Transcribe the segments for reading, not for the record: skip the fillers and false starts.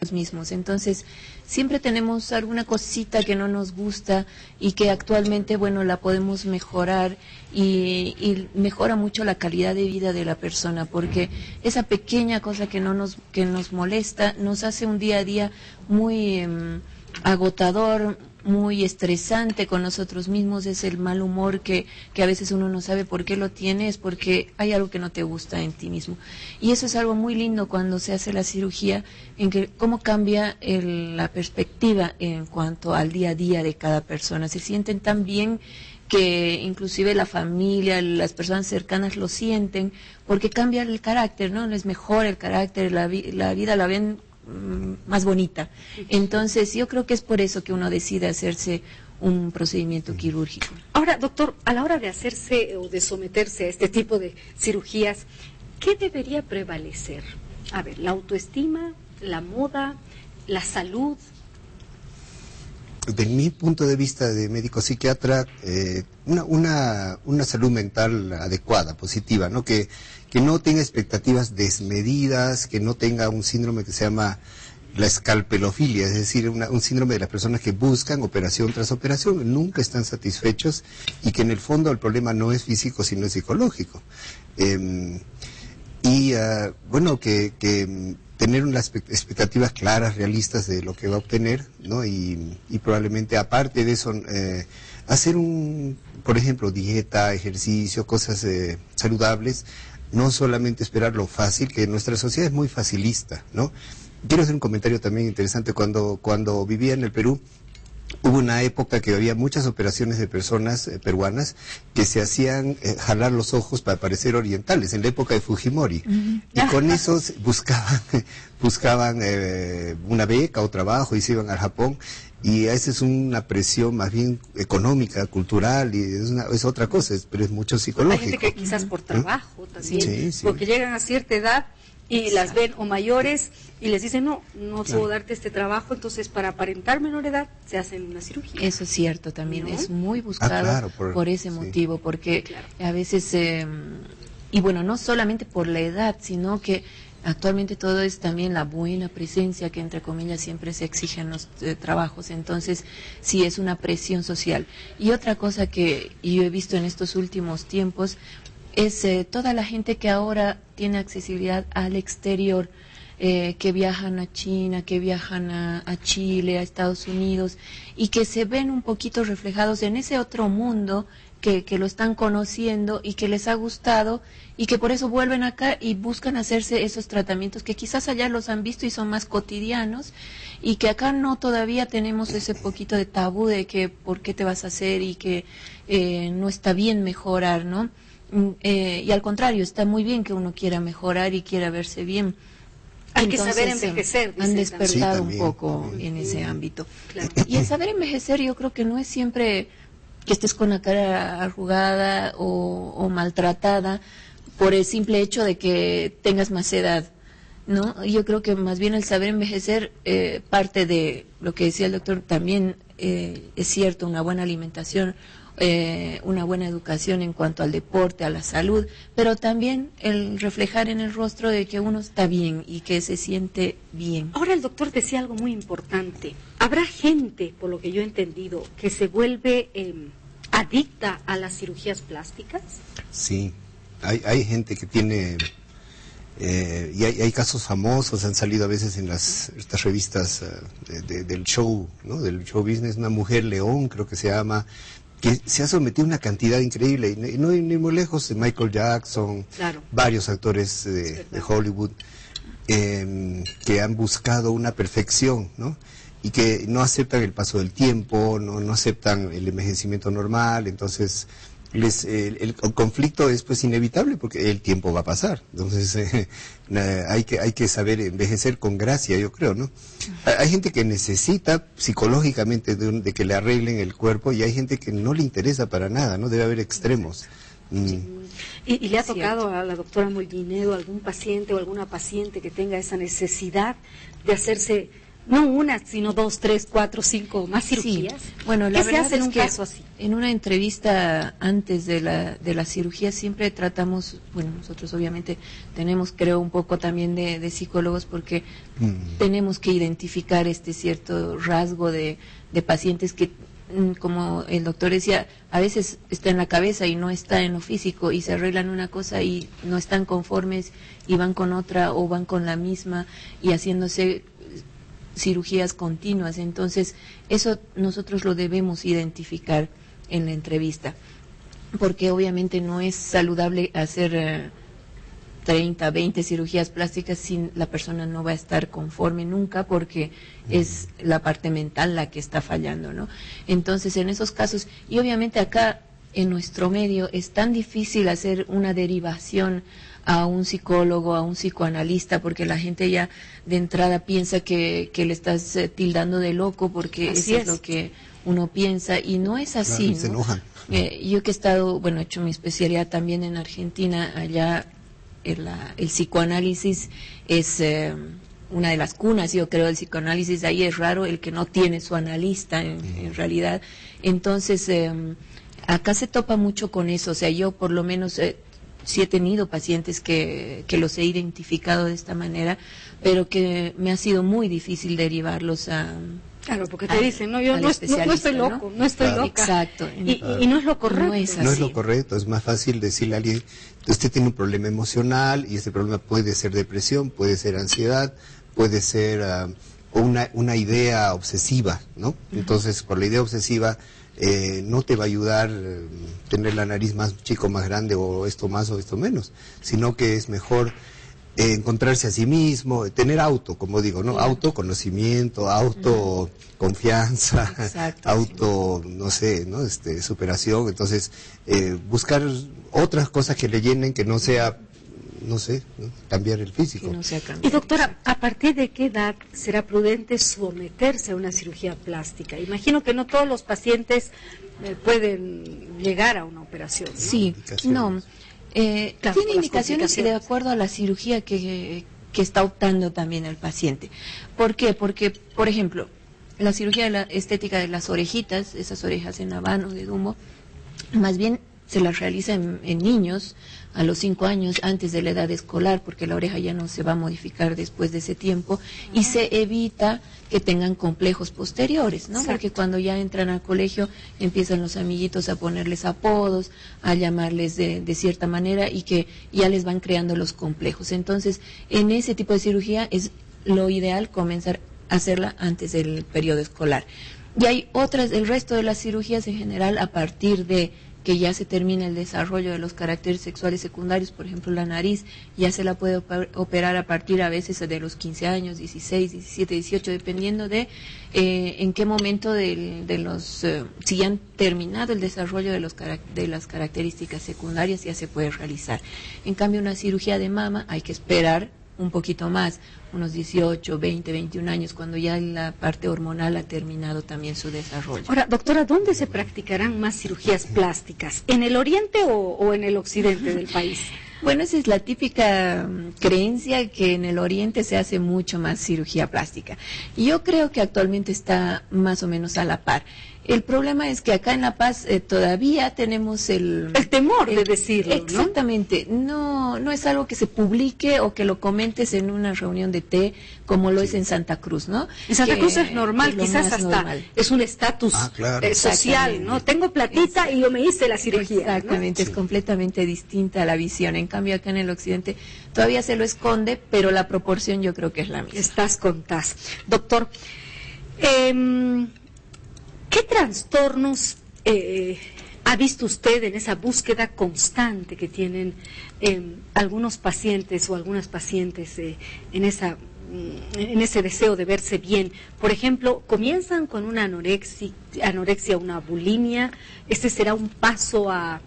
mismos. Entonces, siempre tenemos alguna cosita que no nos gusta y que actualmente, bueno, la podemos mejorar y mejora mucho la calidad de vida de la persona, porque esa pequeña cosa que nos molesta nos hace un día a día muy agotador, muy estresante con nosotros mismos. Es el mal humor que a veces uno no sabe por qué lo tiene, es porque hay algo que no te gusta en ti mismo. Y eso es algo muy lindo cuando se hace la cirugía, en que cómo cambia la perspectiva en cuanto al día a día de cada persona. Se sienten tan bien que inclusive la familia, las personas cercanas lo sienten, porque cambia el carácter, ¿no? Les mejora el carácter, la vida la ven más bonita. Entonces yo creo que es por eso que uno decide hacerse un procedimiento quirúrgico. Ahora, doctor, a la hora de hacerse o de someterse a este tipo de cirugías, ¿qué debería prevalecer? A ver, la autoestima, la moda, la salud. De mi punto de vista de médico psiquiatra, una salud mental adecuada, positiva, ¿no? Que no tenga expectativas desmedidas, que no tenga un síndrome que se llama la escalpelofilia, es decir, un síndrome de las personas que buscan operación tras operación, nunca están satisfechos, y que en el fondo el problema no es físico sino es psicológico. Bueno, que tener unas expectativas claras, realistas de lo que va a obtener, ¿no? Y probablemente aparte de eso, hacer por ejemplo, dieta, ejercicio, cosas saludables, no solamente esperar lo fácil, que nuestra sociedad es muy facilista, ¿no? Quiero hacer un comentario también interesante. Cuando vivía en el Perú, hubo una época que había muchas operaciones de personas peruanas que se hacían jalar los ojos para parecer orientales, en la época de Fujimori. Y con eso buscaban una beca o trabajo y se iban al Japón. Y esa es una presión más bien económica, cultural, y es otra cosa, pero es mucho psicológico. Hay gente que quizás por trabajo también, sí. porque llegan a cierta edad y las ven o mayores y les dicen, no puedo darte este trabajo, entonces para aparentar menor edad se hacen una cirugía. Eso es cierto también, ¿no? Es muy buscado claro, por ese motivo, porque a veces, y bueno, no solamente por la edad, sino que actualmente todo es también la buena presencia que entre comillas siempre se exige en los trabajos. Entonces sí es una presión social. Y otra cosa que yo he visto en estos últimos tiempos es toda la gente que ahora tiene accesibilidad al exterior, que viajan a China, que viajan a Chile, a Estados Unidos, y que se ven un poquito reflejados en ese otro mundo que lo están conociendo y que les ha gustado, y que por eso vuelven acá y buscan hacerse esos tratamientos que quizás allá los han visto y son más cotidianos, y que acá no todavía tenemos ese poquito de tabú de que por qué te vas a hacer y que no está bien mejorar, ¿no? Y al contrario, está muy bien que uno quiera mejorar y quiera verse bien. Hay que saber envejecer. Han despertado también un poco en ese ámbito. Claro. Y el saber envejecer yo creo que no es siempre que estés con la cara arrugada o maltratada por el simple hecho de que tengas más edad, ¿no? Yo creo que más bien el saber envejecer, parte de lo que decía el doctor también es cierto, una buena alimentación, una buena educación en cuanto al deporte, a la salud, pero también el reflejar en el rostro de que uno está bien y que se siente bien. Ahora el doctor decía algo muy importante. Habrá gente, por lo que yo he entendido, que se vuelve adicta a las cirugías plásticas. Sí, hay gente que tiene, y hay casos famosos, han salido a veces en estas revistas del show, ¿no? Del show business, una mujer león, creo que se llama, que se ha sometido a una cantidad increíble, y no ni muy lejos, Michael Jackson, varios actores de Hollywood, que han buscado una perfección, ¿no? Y que no aceptan el paso del tiempo, no aceptan el envejecimiento normal. Entonces el conflicto es pues inevitable porque el tiempo va a pasar. Entonces hay que saber envejecer con gracia, yo creo, ¿no? Hay gente que necesita psicológicamente de que le arreglen el cuerpo, y hay gente que no le interesa para nada, ¿no? Debe haber extremos. ¿Y le ha tocado a la doctora Mollinedo algún paciente o alguna paciente que tenga esa necesidad de hacerse No una, sino 2, 3, 4, 5 más cirugías. Sí. Bueno, la ¿Qué se verdad hace en es un que caso así? en una entrevista antes de la cirugía siempre tratamos, bueno, nosotros obviamente tenemos, creo, un poco también de psicólogos porque tenemos que identificar este cierto rasgo de pacientes que, como el doctor decía, a veces está en la cabeza y no está en lo físico, y se arreglan una cosa y no están conformes y van con otra o van con la misma y haciéndose cirugías continuas. Entonces eso nosotros lo debemos identificar en la entrevista, porque obviamente no es saludable hacer 30, 20 cirugías plásticas si la persona no va a estar conforme nunca, porque es la parte mental la que está fallando, ¿no? Entonces en esos casos, y obviamente acá en nuestro medio es tan difícil hacer una derivación a un psicólogo, a un psicoanalista, porque la gente ya de entrada piensa que le estás tildando de loco, porque Así eso es lo que uno piensa, y no es así, claro, se ¿no? enojan. Yo que he estado, bueno, he hecho mi especialidad también en Argentina, allá el psicoanálisis es una de las cunas, yo creo, del psicoanálisis. Ahí es raro el que no tiene su analista en realidad. Entonces, acá se topa mucho con eso. O sea, yo por lo menos sí he tenido pacientes que los he identificado de esta manera, pero que me ha sido muy difícil derivarlos a... Claro, porque te dicen, no, yo no estoy loco, no estoy loca. Exacto. Y no es lo correcto. No es así. No es lo correcto, es más fácil decirle a alguien, usted tiene un problema emocional y ese problema puede ser depresión, puede ser ansiedad, puede ser una idea obsesiva, ¿no? Entonces, por la idea obsesiva no te va a ayudar tener la nariz más chico, más grande, o esto más o esto menos, sino que es mejor encontrarse a sí mismo, tener como digo, ¿no? Autoconocimiento, autoconfianza, Exacto, no sé, ¿no? Superación. Entonces, buscar otras cosas que le llenen, que no sea, no sé, ¿no? Cambiar el físico. Que no sea cambiar. Y doctora, ¿a partir de qué edad será prudente someterse a una cirugía plástica? Imagino que no todos los pacientes pueden llegar a una operación, ¿no? Sí, no. Claro, tiene indicaciones de acuerdo a la cirugía que está optando también el paciente. ¿Por qué? Porque, por ejemplo, la cirugía estética de las orejitas, esas orejas en habano de Dumbo, más bien se las realiza en niños a los 5 años, antes de la edad escolar, porque la oreja ya no se va a modificar después de ese tiempo, y se evita que tengan complejos posteriores, ¿no? Exacto. Porque cuando ya entran al colegio empiezan los amiguitos a ponerles apodos, a llamarles de cierta manera, y que ya les van creando los complejos. Entonces, en ese tipo de cirugía es lo ideal comenzar a hacerla antes del periodo escolar. Y hay otras, el resto de las cirugías en general, a partir de que ya se termina el desarrollo de los caracteres sexuales secundarios, por ejemplo la nariz, ya se la puede operar a partir a veces de los 15 años, 16, 17, 18, dependiendo de en qué momento si ya han terminado el desarrollo de las características secundarias, ya se puede realizar. En cambio, una cirugía de mama hay que esperar un poquito más, unos 18, 20, 21 años, cuando ya la parte hormonal ha terminado también su desarrollo. Ahora, doctora, ¿dónde se practicarán más cirugías plásticas? ¿En el oriente o en el occidente del país? Bueno, esa es la típica creencia, que en el oriente se hace mucho más cirugía plástica. Y yo creo que actualmente está más o menos a la par. El problema es que acá en La Paz todavía tenemos el temor de decirlo, ¿no? Exactamente. No es algo que se publique o que lo comentes en una reunión de té, como lo es en Santa Cruz, ¿no? En Santa Cruz es normal, es lo quizás más hasta normal. es un estatus social, ¿no? Tengo platita y yo me hice la cirugía. Exactamente, ¿no? es completamente distinta la visión. En cambio, acá en el occidente todavía se lo esconde, pero la proporción yo creo que es la misma. Estás contás. Doctor, ¿qué trastornos ha visto usted en esa búsqueda constante que tienen algunos pacientes o algunas pacientes en ese deseo de verse bien? Por ejemplo, comienzan con una anorexia, una bulimia. ¿Este será un paso a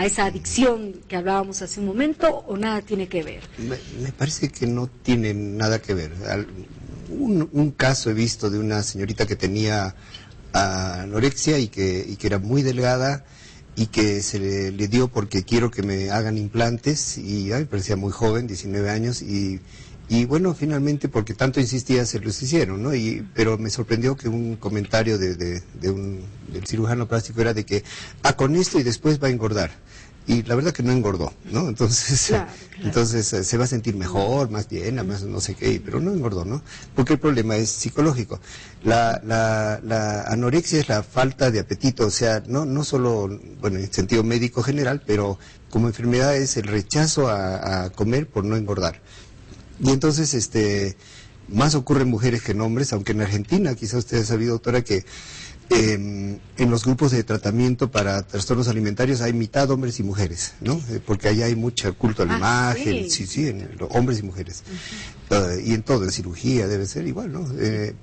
esa adicción que hablábamos hace un momento, o nada tiene que ver? Me parece que no tiene nada que ver. Un caso he visto de una señorita que tenía anorexia y que era muy delgada, y que se le dio porque quiero que me hagan implantes, y parecía muy joven, 19 años, y Y bueno, finalmente, porque tanto insistía, se los hicieron, ¿no? Pero me sorprendió que un comentario del cirujano plástico era de que, con esto y después va a engordar. Y la verdad que no engordó, ¿no? Entonces, claro. Entonces se va a sentir mejor, más llena, más no sé qué, pero no engordó, ¿no? Porque el problema es psicológico. La anorexia es la falta de apetito, o sea, no solo, bueno, en sentido médico general, pero como enfermedad es el rechazo a comer por no engordar. Y entonces, más ocurre en mujeres que en hombres, aunque en Argentina, quizá usted ha sabido, doctora, que en los grupos de tratamiento para trastornos alimentarios hay mitad hombres y mujeres, ¿no? Porque allá hay mucho culto a la imagen, sí, en hombres y mujeres. Y en todo, en cirugía debe ser igual, ¿no?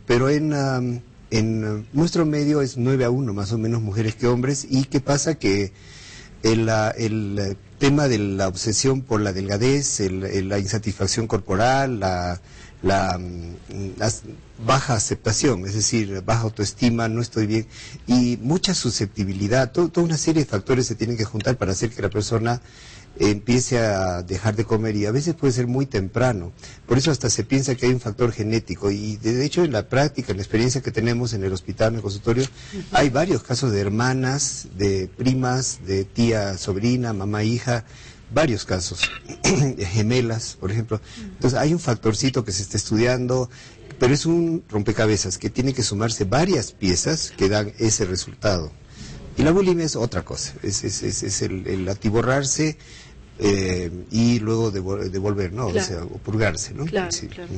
Pero en nuestro medio es 9-1, más o menos mujeres que hombres. ¿Y qué pasa? Que el tema de la obsesión por la delgadez, la insatisfacción corporal, la baja aceptación, es decir, baja autoestima, no estoy bien, y mucha susceptibilidad, toda una serie de factores se tienen que juntar para hacer que la persona empiece a dejar de comer, y a veces puede ser muy temprano. Por eso hasta se piensa que hay un factor genético, y de hecho en la práctica, en la experiencia que tenemos en el hospital, en el consultorio, hay varios casos de hermanas, de primas, de tía, sobrina, mamá, hija, varios casos, gemelas, por ejemplo. Entonces hay un factorcito que se está estudiando, pero es un rompecabezas que tiene que sumarse varias piezas que dan ese resultado. Y la bulimia es otra cosa, es el atiborrarse y luego devolver, ¿no? Claro. O sea, o purgarse, ¿no? Claro, Sí. claro.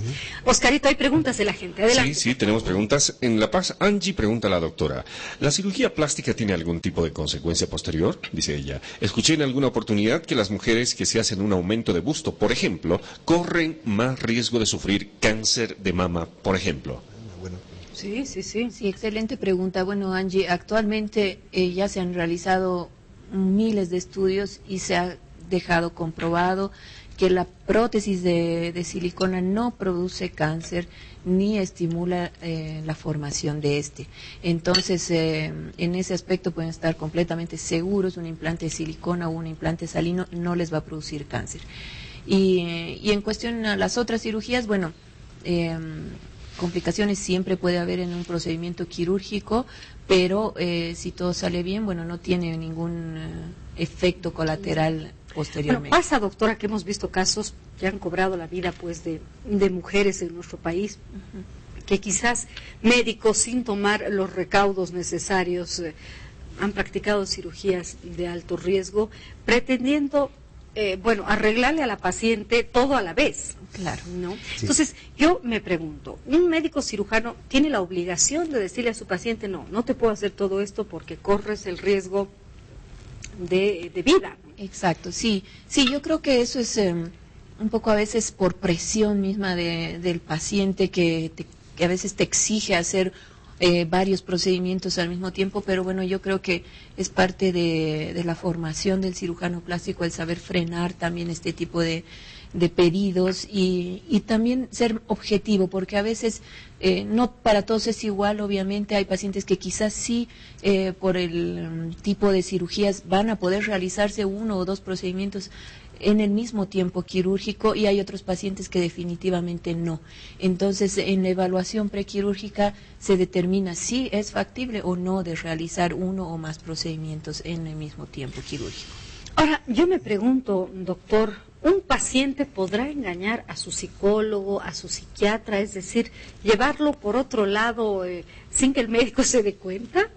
Oscarito, hay preguntas de la gente. Adelante. Sí, tenemos preguntas. En La Paz, Angie pregunta a la doctora, ¿la cirugía plástica tiene algún tipo de consecuencia posterior? Dice ella. Escuché en alguna oportunidad que las mujeres que se hacen un aumento de busto, por ejemplo, corren más riesgo de sufrir cáncer de mama, por ejemplo. Bueno, Sí. Sí, excelente pregunta. Bueno, Angie, actualmente ya se han realizado miles de estudios y se ha dejado comprobado que la prótesis de silicona no produce cáncer ni estimula la formación de este. Entonces, en ese aspecto pueden estar completamente seguros, un implante de silicona o un implante salino no les va a producir cáncer. Y en cuestión a las otras cirugías, bueno, complicaciones siempre puede haber en un procedimiento quirúrgico, pero si todo sale bien, bueno, no tiene ningún efecto colateral posteriormente. Bueno, pasa, doctora, que hemos visto casos que han cobrado la vida pues de mujeres en nuestro país, que quizás médicos sin tomar los recaudos necesarios han practicado cirugías de alto riesgo, pretendiendo arreglarle a la paciente todo a la vez. Claro. ¿No? Sí. Entonces, yo me pregunto, ¿un médico cirujano tiene la obligación de decirle a su paciente, no te puedo hacer todo esto porque corres el riesgo de vida? Exacto, sí, yo creo que eso es un poco a veces por presión misma del paciente que a veces te exige hacer varios procedimientos al mismo tiempo, pero bueno, yo creo que es parte de la formación del cirujano plástico el saber frenar también este tipo de pedidos y también ser objetivo, porque a veces no para todos es igual. Obviamente hay pacientes que quizás sí por el tipo de cirugías van a poder realizarse 1 o 2 procedimientos en el mismo tiempo quirúrgico, y hay otros pacientes que definitivamente no. Entonces, en la evaluación prequirúrgica se determina si es factible o no de realizar 1 o más procedimientos en el mismo tiempo quirúrgico. Ahora, yo me pregunto, doctor, ¿un paciente podrá engañar a su psicólogo, a su psiquiatra, es decir, llevarlo por otro lado sin que el médico se dé cuenta?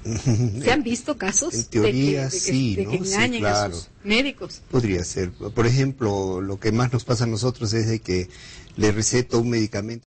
¿Se han visto casos en teoría, de que sí, ¿no? engañen Sí, claro. a sus médicos? Podría ser. Por ejemplo, lo que más nos pasa a nosotros es de que le receto un medicamento